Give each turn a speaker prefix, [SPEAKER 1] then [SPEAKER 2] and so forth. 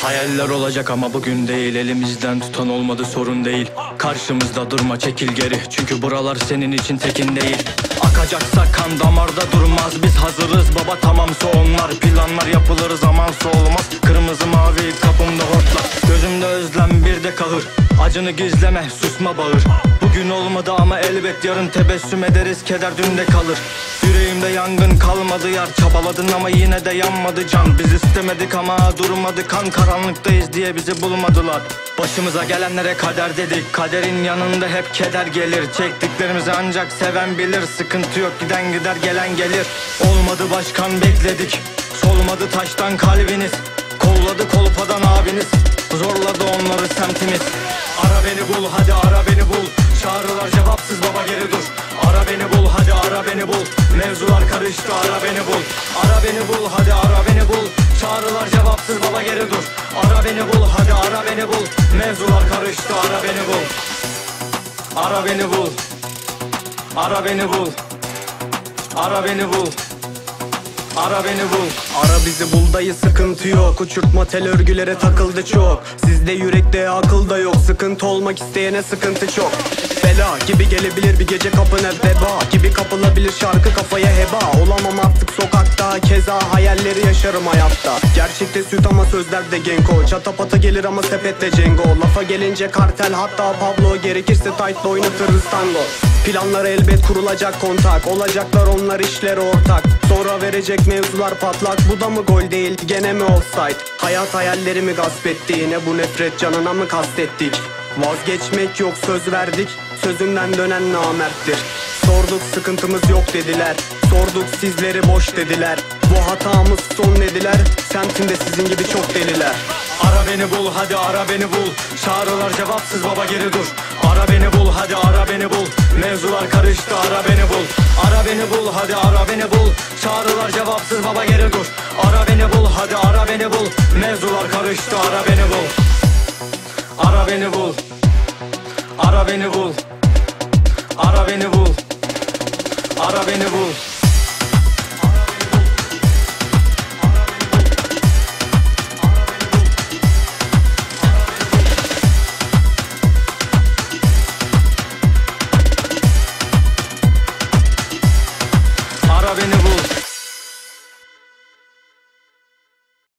[SPEAKER 1] Hayaller olacak ama bugün değil. Elimizden tutan olmadı, sorun değil. Karşımızda durma, çekil geri. Çünkü buralar senin için tekin değil. Akacaksa kan damarda durmaz. Biz hazırız baba, tamamsa onlar. Planlar yapılır, zamansa olmaz. Kırmızı mavi kapımda hortla. Gözümde özlem, bir de kahır. Acını gizleme, susma, bağır. Bugün olmadı ama elbet yarın tebessüm ederiz. Keder dünde kalır. Yüreğimde yangın kalmadı yar. Çabaladın ama yine de yanmadı can. Biz istemedik ama durmadı kan. Karanlıktayız diye bizi bulmadılar. Başımıza gelenlere kader dedik. Kaderin yanında hep keder gelir. Çektiklerimizi ancak seven bilir. Sıkıntı yok, giden gider, gelen gelir. Olmadı başkan, bekledik. Solmadı taştan kalbiniz. Kolladı kolpadan abiniz. Zorladı onları semtimiz. Ara beni bul, hadi ara beni bul. Çağrılar cevapsız baba, geri dur. Ara beni bul, hadi ara beni bul. Mevzular karıştı, ara beni bul. Ara beni bul, hadi ara beni bul. Çağrılar cevapsız baba, geri dur. Ara beni bul, hadi ara beni bul. Mevzular karıştı, ara beni bul. Ara beni bul. Ara beni bul. Ara beni bul. Ara beni bul.
[SPEAKER 2] Ara bizi bul dayı, sıkıntı yok. Uçurtma tel örgülere takıldı çok. Sizde yürekte akıl da yok. Sıkıntı olmak isteyene sıkıntı çok. Bela gibi gelebilir bir gece, kapına veba gibi kapılabilir şarkı, kafaya heba. Olamam artık sokakta, keza hayalleri yaşarım hayatta. Gerçekte süt ama sözlerde genko. Çatapata gelir ama sepette cengo. Lafa gelince kartel, hatta Pablo. Gerekirse tight'la oynatırız tango. Planlar elbet kurulacak, kontak. Olacaklar onlar, işleri ortak. Sonra verecek mevzular patlak. Bu da mı gol değil, gene mi offside? Hayat hayallerimi gasp etti. Yine bu nefret canına mı kastettik? Vazgeçmek yok, söz verdik. Sözünden dönen namerttir. Sorduk, sıkıntımız yok dediler. Sorduk, sizleri boş dediler. Bu hatamız son dediler. Semtimde sizin gibi çok deliler.
[SPEAKER 1] Ara beni bul, hadi ara beni bul. Çağrılar cevapsız baba, geri dur. Ara beni bul, hadi ara beni bul. Mevzular karıştı, ara beni bul. Ara beni bul, hadi ara beni bul. Çağrılar cevapsız baba, geri dur. Ara beni bul, hadi ara beni bul. Mevzular karıştı, ara beni bul. Ara beni bul. Ara beni bul. Ara beni bul. Ara beni bul.